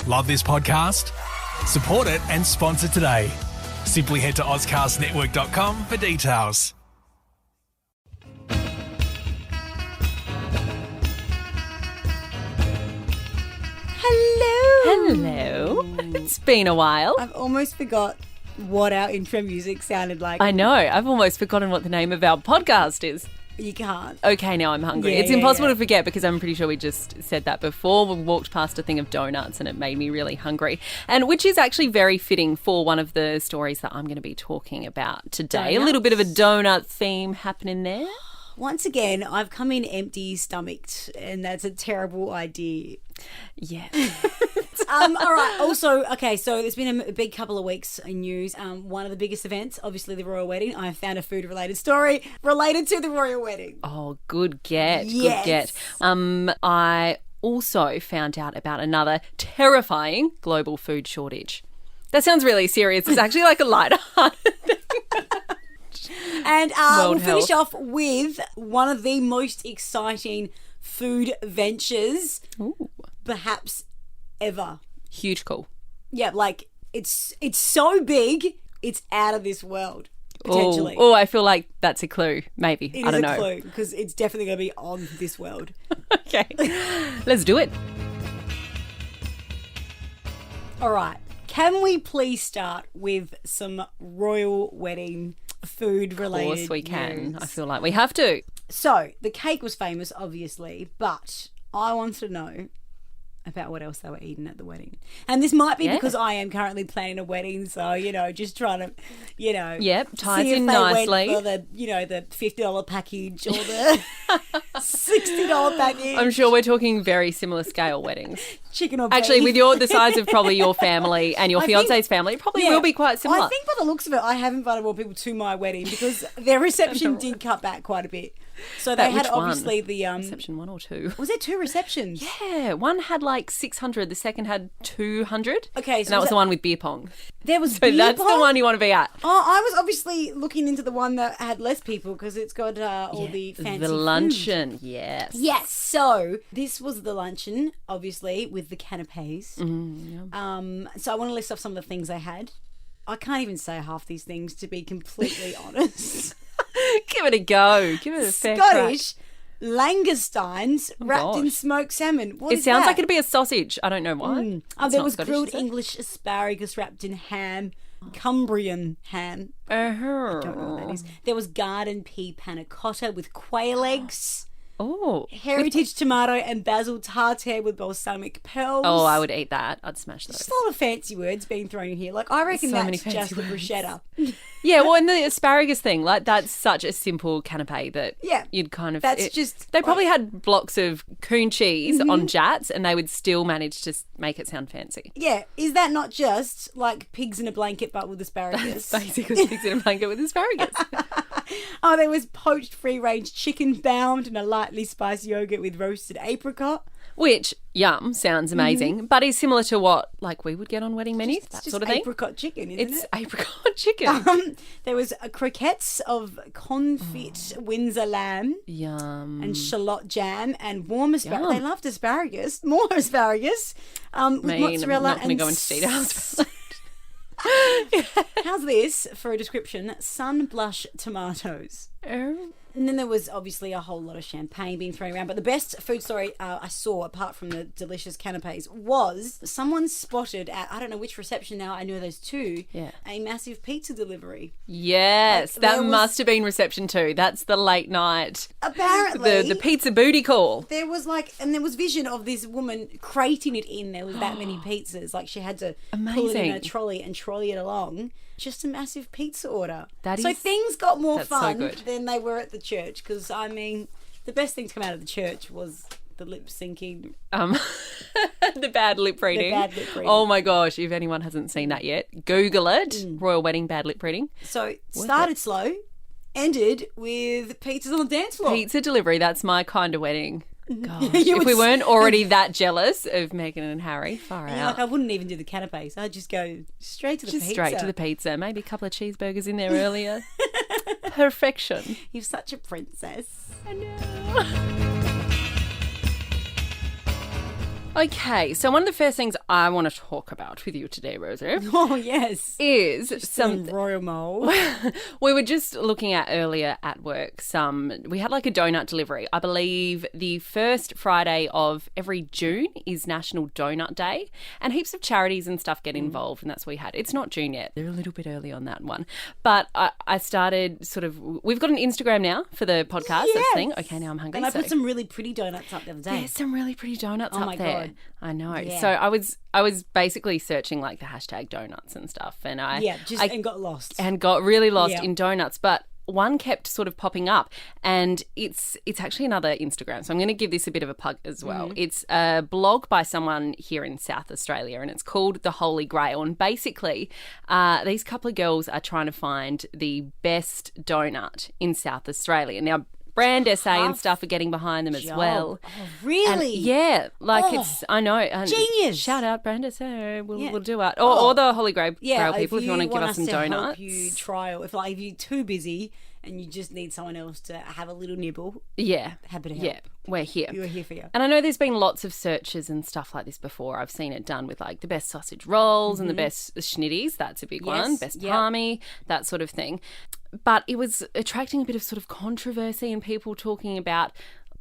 Love this podcast? Support it and sponsor today. Simply head to ozcastnetwork.com for details. Hello. It's been a while. I've almost forgot what our intro music sounded like. I know. I've almost forgotten what the name of our podcast is. You can't. Okay, now I'm hungry. Yeah, it's impossible to forget because I'm pretty sure we just said that before. We walked past a thing of donuts and it made me really hungry. And which is actually very fitting for one of the stories that I'm going to be talking about today. Donuts? A little bit of a donut theme happening there. Once again, I've come in empty-stomached, and that's a terrible idea. Yeah. All right. Also, okay, so there's been a big couple of weeks in news. One of the biggest events, obviously the royal wedding. I found a food-related story related to the royal wedding. Oh, good get. Yes. Good get. I also found out about another terrifying global food shortage. That sounds really serious. It's actually like a lighter-hearted thing. And we'll finish health. off with one of the most exciting food ventures, perhaps ever. Huge call. Yeah, like it's so big, it's out of this world, potentially. Oh, I feel like that's a clue. Maybe. It I don't is a know. clue, because it's definitely going to be on this world. Okay. Let's do it. All right. Can we please start with some royal wedding food related? Of course we can. news? I feel like we have to. So, the cake was famous, obviously, but I want to know about what else they were eating at the wedding. And this might be because I am currently planning a wedding, so, just trying to, Yep, ties see if in they nicely. went for the, the $50 package or the $60 package. I'm sure we're talking very similar scale weddings. Chicken or Actually, beef. with the size of probably your family and your I think- fiance's family, it probably Yeah. will be quite similar. I think by the looks of it, I have invited more people to my wedding because their reception did cut back quite a bit. So they had Which one? obviously the Reception 1 or 2? Was there 2 receptions? Yeah, one had like 600, the second had 200. Okay, and so that was was it- the one with beer pong. There was So beer that's pong? the one you want to be at. Oh, I was obviously looking into the one that had less people because it's got all the fancy The food. luncheon, yes. Yes, so this was the luncheon, obviously, with the canapes. Mm-hmm, So I want to list off some of the things they had. I can't even say half these things, to be completely honest. Give it a go. Give it a fair Scottish langoustines wrapped in gosh. smoked salmon. What It is sounds that? like it'd be a sausage. I don't know why. It's there not was Scottish, grilled is it? English asparagus wrapped in ham, Cumbrian ham. Uh-huh. Don't know what that is. There was garden pea panna cotta with quail eggs, Oh. heritage tomato and basil tartare with balsamic pearls. Oh, I would eat that. I'd smash those. Just a lot of fancy words being thrown in here. Like, I reckon So many that's fancy just the words. bruschetta. Yeah, well, and the asparagus thing, like that's such a simple canapé that Yeah, you'd kind of... that's just They probably had blocks of coon cheese on jats and they would still manage to make it sound fancy. Yeah, is that not just like pigs in a blanket but with asparagus? Basically, pigs in a blanket with asparagus. Oh, there was poached free-range chicken bound and a lightly spiced yogurt with roasted apricot. Which, yum, sounds amazing, but is similar to what, like, we would get on wedding menus, that It's just sort of thing. apricot chicken, isn't It's it? apricot chicken. There was croquettes of confit Windsor lamb Yum. and shallot jam and warm asparagus. Yum. They loved asparagus. More asparagus. With mozzarella I'm not going and to go into details. How's this for a description? Sun blush tomatoes. And then there was obviously a whole lot of champagne being thrown around. But the best food story I saw, apart from the delicious canapes, was someone spotted at, I don't know which reception now, I know there's 2, a massive pizza delivery. Yes, Like, that there was- must have been reception 2. That's the late night. Apparently. The pizza booty call. There was there was vision of this woman crating it in. There was that many pizzas. Like she had to pull it in Amazing. a trolley and trolley it along. Just a massive pizza order. That so is- things got more that's so fun good. than they were at the church. Because, I mean, the best thing to come out of the church was the lip syncing. The bad lip reading. bad lip reading. Oh my gosh, if anyone hasn't seen that yet, Google it. Royal Wedding bad lip reading. So started slow, ended with pizzas on the dance floor. Pizza delivery, that's my kind of wedding. Gosh, You if would we s- weren't already that jealous of Meghan and Harry, far And you're out. like, I wouldn't even do the canapes. I'd just go straight to the Just pizza. straight to the pizza. Maybe a couple of cheeseburgers in there earlier. Perfection. You're such a princess. I know. Okay, so one of the first things I want to talk about with you today, Rosie, Oh, yes. is Some royal mole. we were just looking at earlier at work we had like a donut delivery. I believe the first Friday of every June is National Donut Day, and heaps of charities and stuff get involved, and that's what we had. It's not June yet. They're a little bit early on that one. But I started we've got an Instagram now for the podcast. Yes. This thing. Okay, now I'm hungry. And I put some really pretty donuts up the other day. There's some really pretty donuts Oh up my there. God. I know. Yeah. So I was basically searching like the hashtag donuts and stuff, and I got lost. and got really lost Yeah. in donuts, but one kept sort of popping up, and it's actually another Instagram, so I'm going to give this a bit of a plug as well. It's a blog by someone here in South Australia, and it's called The Holy Grail, and basically these couple of girls are trying to find the best donut in South Australia. Now, brand SA and stuff are getting behind them as well. Oh, really? I know. Genius. Shout out brand SA. We'll do it. Or the Holy Grail people if you want to give us some donuts. Help you trial. If you're too busy and you just need someone else to have a little nibble. Yeah. Happy to help. Yeah. We're here. We're here for you. And I know there's been lots of searches and stuff like this before. I've seen it done with like the best sausage rolls and the best schnitties. That's a big one. Best palmy, that sort of thing. But it was attracting a bit of sort of controversy and people talking about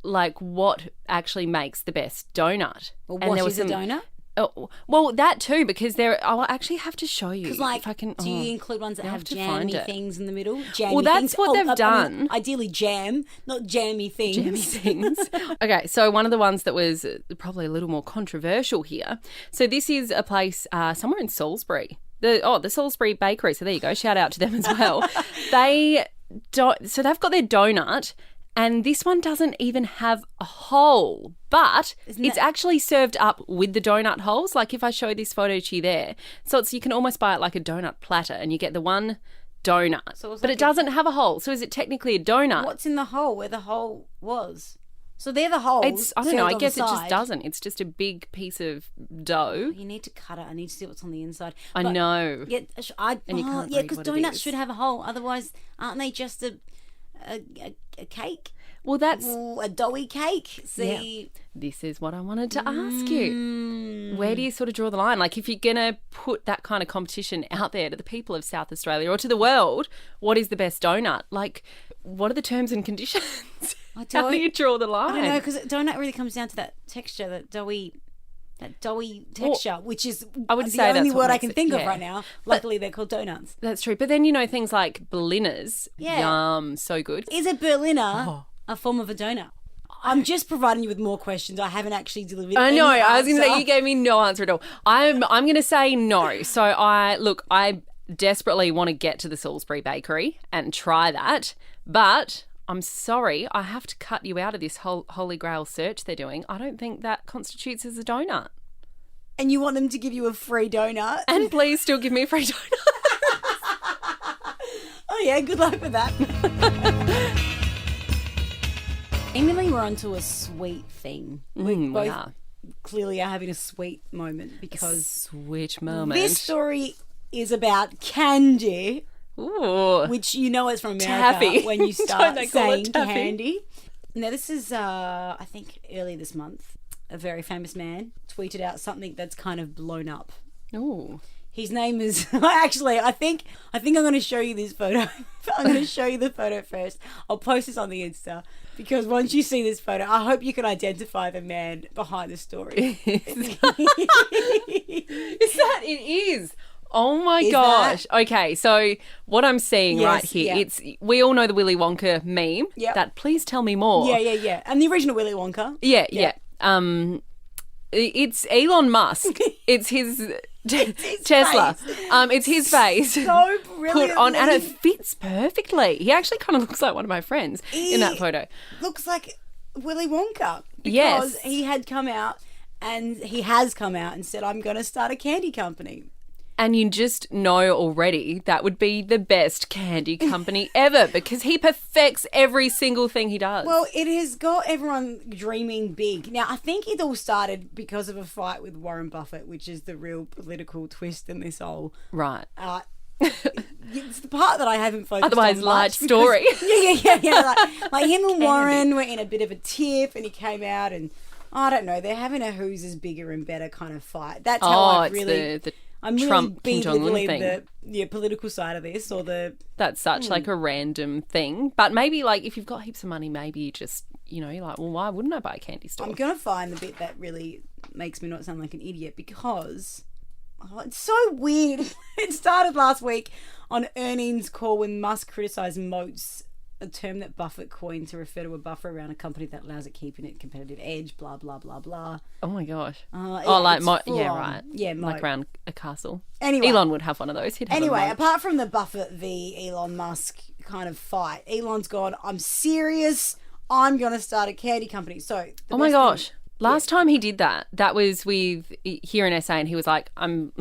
like what actually makes the best donut. Well, and what there is a donut? Oh, well, that too, because I'll actually have to show you. Because, if I can, do you include ones that have jammy things in the middle? Jammy Well, that's things? what they've done. I mean, ideally jam, not jammy things. Jammy things. Okay, so one of the ones that was probably a little more controversial here. So this is a place somewhere in Salisbury. The Salisbury Bakery. So there you go. Shout out to them as well. So they've got their donut, and this one doesn't even have a hole, but it's actually served up with the donut holes. Like if I show this photo to you there, so you can almost buy it like a donut platter, and you get the one donut, but it doesn't have a hole. So is it technically a donut? What's in the hole where the hole was? So they're the holes. I don't know. I guess it just doesn't. It's just a big piece of dough. You need to cut it. I need to see what's on the inside. I know. Yeah, and you can't read because what it donuts is. should have a hole. Otherwise, aren't they just a cake? Well, that's a doughy cake. See, yeah. This is what I wanted to ask you. Where do you sort of draw the line? Like, if you're gonna put that kind of competition out there to the people of South Australia or to the world, what is the best donut? Like, what are the terms and conditions? How do you draw the line? I don't know, because donut really comes down to that texture, that doughy texture, which is I would the say only that's what word I makes can it, think of yeah. right now. Luckily, they're called donuts. That's true. But then, things like Berliners, yum, so good. Is a Berliner a form of a donut? I'm just providing you with more questions. I haven't actually delivered. I know. Any I was going to answer. say you gave me no answer at all. I'm going to say no. So I desperately want to get to the Salisbury Bakery and try that, but I'm sorry, I have to cut you out of this whole Holy Grail search they're doing. I don't think that constitutes as a donut. And you want them to give you a free donut? And please still give me a free donut. Oh yeah, good luck with that. Emily, we're onto a sweet thing. We both clearly are having a sweet moment because sweet moment. This story is about candy. Ooh. Which it's from America Taffy. when you start Don't they call saying it taffy? candy. Now this is I think earlier this month, a very famous man tweeted out something that's kind of blown up. Ooh. His name is actually I think I'm going to show you this photo. I'm going to show you the photo first. I'll post this on the Insta because once you see this photo, I hope you can identify the man behind the story. Is that it is? Oh my gosh. Okay, so what I'm seeing right here, we all know the Willy Wonka meme. Yep. That please tell me more. Yeah. And the original Willy Wonka. Yeah. It's Elon Musk. It's his Tesla. It's his face. So brilliant. Put on, and it fits perfectly. He actually kind of looks like one of my friends in that photo. Looks like Willy Wonka. Yes. Because he has come out and said, I'm going to start a candy company. And you just know already that would be the best candy company ever because he perfects every single thing he does. Well, it has got everyone dreaming big. Now, I think it all started because of a fight with Warren Buffett, which is the real political twist in this whole... Right. It's the part that I haven't focused Otherwise, on light much story. Yeah. Like him and Warren were in a bit of a tiff and he came out and I don't know. They're having a who's is bigger and better kind of fight. That's how I'm really Trump Kim Jong-un thing. The political side of this, or the that's such like a random thing. But maybe like if you've got heaps of money, maybe you just you're like, well, why wouldn't I buy a candy store? I'm gonna find the bit that really makes me not sound like an idiot because it's so weird. It started last week on earnings call when Musk criticised moats, a term that Buffett coined to refer to a buffer around a company that allows it keeping it competitive edge, blah, blah, blah, blah. Oh, my gosh. Yeah, right. Yeah, moat. Like around a castle. Anyway, Elon would have one of those. He'd have a moat. Apart from the Buffett v. Elon Musk kind of fight, Elon's gone, I'm serious. I'm going to start a candy company. So, oh, my gosh. Last time he did that was with here in SA, and he was like, I'm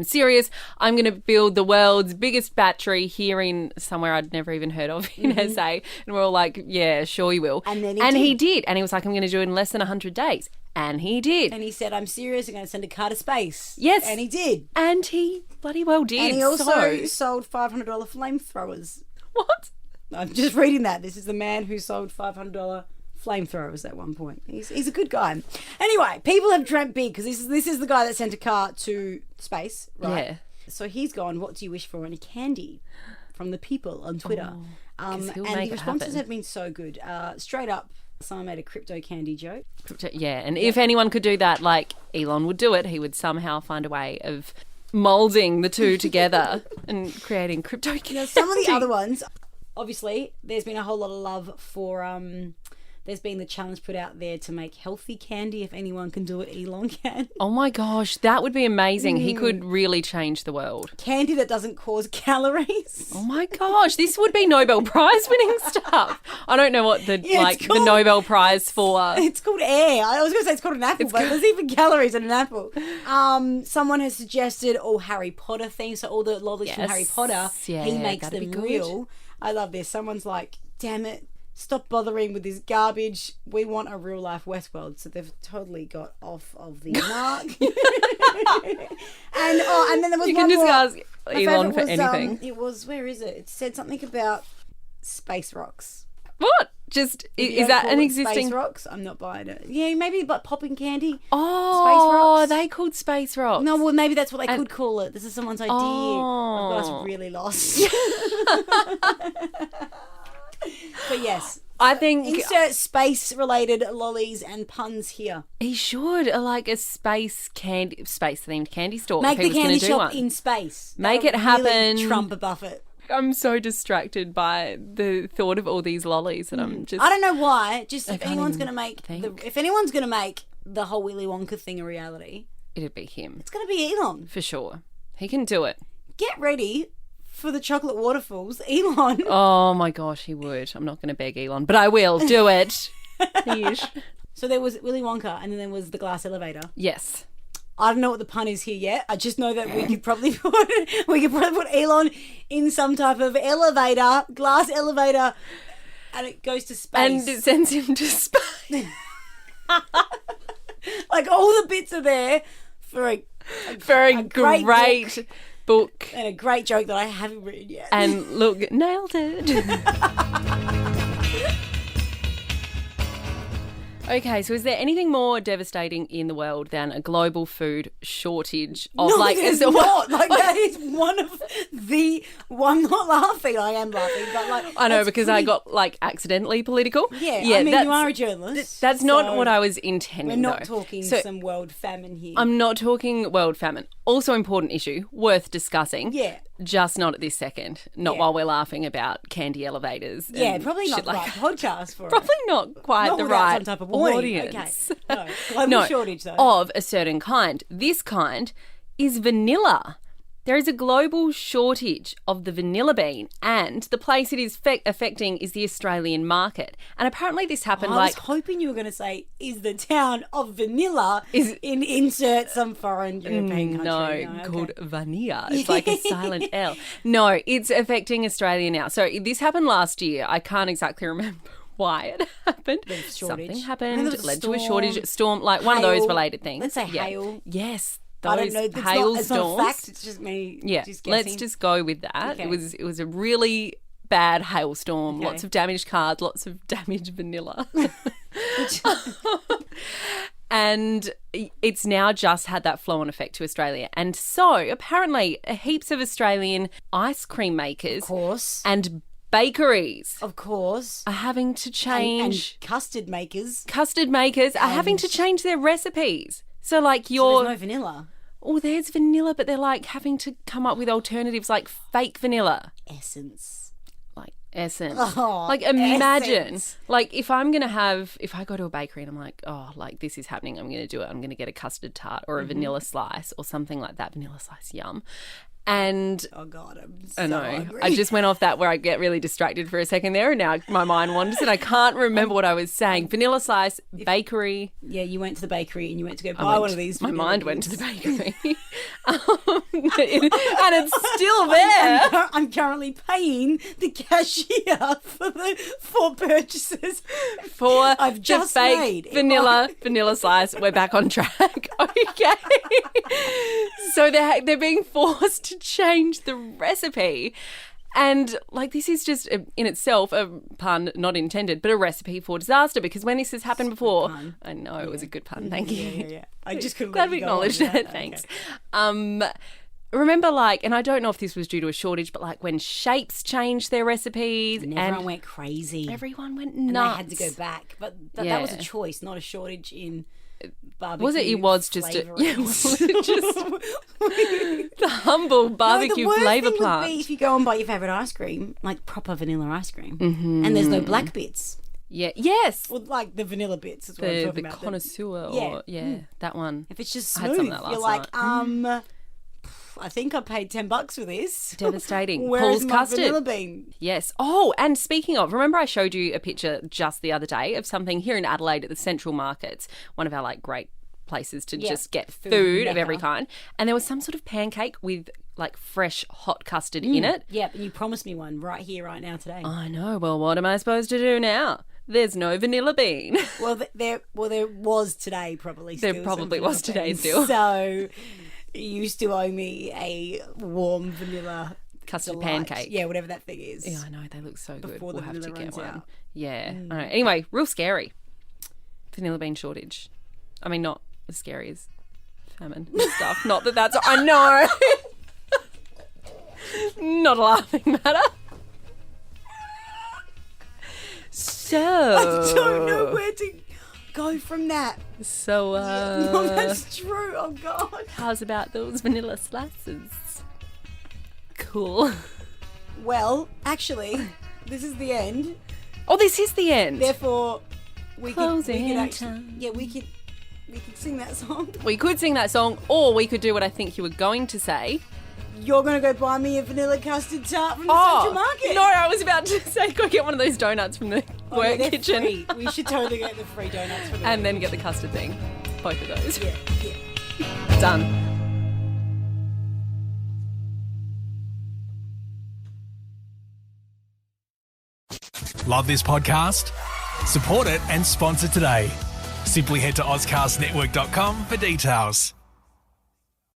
serious. I'm going to build the world's biggest battery here in somewhere I'd never even heard of in SA. And we're all like, yeah, sure you will. And then he did. And he was like, I'm going to do it in less than 100 days. And he did. And he said, I'm serious. I'm going to send a car to space. Yes. And he did. And he bloody well did. And he also sold $500 flamethrowers. What? I'm just reading that. This is the man who sold $500 flamethrowers at one point. He's a good guy. Anyway, people have dreamt big because this is the guy that sent a car to space, right? Yeah. So he's gone, what do you wish for in a candy? From the people on Twitter. And the responses have been so good. Straight up, someone made a crypto candy joke. And if anyone could do that, like Elon would do it, he would somehow find a way of moulding the two together and creating crypto candy. Now, some of the other ones, obviously, there's been a whole lot of love for... There's been the challenge put out there to make healthy candy. If anyone can do it, Elon can. Oh my gosh, that would be amazing. He could really change the world. Candy that doesn't cause calories. Oh my gosh, this would be Nobel Prize winning stuff. I don't know what the Nobel Prize for. It's called air. I was going to say it's called an apple, but there's even calories in an apple. Someone has suggested all Harry Potter themes, so all the lollies from Harry Potter. Yeah, he makes them real. I love this. Someone's like, damn it. Stop bothering with this garbage. We want a real life Westworld. So they've totally got off of the mark. and then there was you one can just more. ask Elon for anything. It was, where is it? It said something about space rocks. What? Just is that an existing space rocks? I'm not buying it. Yeah, maybe like popping candy. Oh, space rocks. They called space rocks. No, well maybe that's what they could call it. This is someone's idea. Oh. I've got us really lost. But yes, I think insert space-related lollies and puns here. He should like a space-themed candy store. Make the candy shop in space. Make it happen. Really Trump a Buffett. I'm so distracted by the thought of all these lollies, and I'm just. I don't know why. Just if anyone's going to make the whole Willy Wonka thing a reality, it'd be him. It's going to be Elon for sure. He can do it. Get ready for the chocolate waterfalls, Elon. Oh my gosh, he would. I'm not going to beg Elon, but I will do it. So there was Willy Wonka, and then there was the glass elevator. Yes. I don't know what the pun is here yet. I just know that we could probably put Elon in some type of elevator, glass elevator, and it goes to space. And it sends him to space. Like all the bits are there for a great book. And a great joke that I haven't written yet. And look, nailed it. Okay, so is there anything more devastating in the world than a global food shortage of there's not. That is one of the I'm not laughing. I am laughing, but I know because I got accidentally political. Yeah, I mean you are a journalist. That's not what I was intending. We're not talking some world famine here. I'm not talking world famine. Also important issue, worth discussing. Yeah. Just not at this second. Not while we're laughing about candy elevators. Yeah, probably not the right podcast for probably it. Not quite the right some type of audience. Okay. No, global shortage though. Of a certain kind. This kind is vanilla. There is a global shortage of the vanilla bean, and the place it is affecting is the Australian market. And apparently this happened I was hoping you were going to say, is the town of vanilla insert some foreign European country? No, called Vanilla. It's like a silent L. No, it's affecting Australia now. So this happened last year. I can't exactly remember why it happened. Something happened, led to a shortage, storm, like one of those related things. Let's say hail. Yes. I don't know. It's not a fact. It's just me. Yeah, just guessing. Let's just go with that. Okay. It was a really bad hailstorm. Okay. Lots of damaged cars. Lots of damaged vanilla. And it's now just had that flow-on effect to Australia. And so apparently heaps of Australian ice cream makers Of course. and bakeries Of course. are having to change. And custard makers. Custard makers are having to change their recipes. So like So your... there's no vanilla. Oh, there's vanilla, but they're like having to come up with alternatives like fake vanilla. Essence. Like essence. Oh, like imagine, essence. like if I go to a bakery and I'm like, oh, like this is happening, I'm going to do it. I'm going to get a custard tart or a vanilla slice or something like that. Vanilla slice, yum. And Oh, God, I'm so I know. hungry. I just went off that where I get really distracted for a second there, and now my mind wanders and I can't remember what I was saying. Vanilla slice, bakery. Yeah, you went to the bakery and you went to go buy one of these. My vanilla mind went to beans. the bakery. And it's still there. I'm currently paying the cashier for purchases For I've just the made. fake vanilla slice. We're back on track. Okay. So they're being forced to change the recipe. And like this is just in itself a pun not intended, but a recipe for disaster, because when this has happened before, I know it was a good pun. Thank you. Yeah. I just couldn't Glad let we you go on acknowledged with it. that. Thanks. Okay. Remember, like, and I don't know if this was due to a shortage, but like when Shapes changed their recipes And everyone went crazy. everyone went and nuts. they had to go back. But that was a Yeah. choice, not a shortage in barbecue. Was it? It was just a, flavourings. yeah, was it just the humble barbecue no, the worst flavour thing plant. would be if you go and buy your favourite ice cream, like proper vanilla ice cream, and there's no black bits. Yeah. Yes. Well, like the vanilla bits is what I'm The talking about. connoisseur, Yeah. or that one. If it's just I had some smooth, of that you're last like, I think I paid $10 for this. Devastating. Where's Paul's my custard. vanilla bean? Yes. Oh, and speaking of, remember I showed you a picture just the other day of something here in Adelaide at the Central Markets, one of our like great places to just get food of every mecca. kind. And there was some sort of pancake with like fresh hot custard in it. Yep, and you promised me one right here, right now, today. I know. Well, what am I supposed to do now? There's no vanilla bean. Well, there was today probably. Still There probably some vanilla was today beans. still. So you still owe me a warm vanilla Custard delight. pancake. Yeah, whatever that thing is. Yeah, I know. They look so good. Before We'll the have to vanilla get runs one. out. Yeah. I know. Anyway, real scary. Vanilla bean shortage. I mean, not as scary as famine and stuff. Not that that's... I know. Not a laughing matter. So... I don't know where to go from that. So, No, that's true. Oh, God. how's about those vanilla slices? Cool. Well, actually, this is the end. Oh, this is the end. Therefore, we could Closing actually... time. Yeah, we could sing that song. We could sing that song, or we could do what I think you were going to say. You're going to go buy me a vanilla custard tart from the Central Market. No, I was about to say go get one of those donuts from the Oh, yeah, work they're kitchen. free. We should totally get the free donuts from the And work then get the custard thing. Both of those. kitchen. Yeah. Done. Love this podcast? Support it and sponsor today. Simply head to AuscastNetwork.com for details.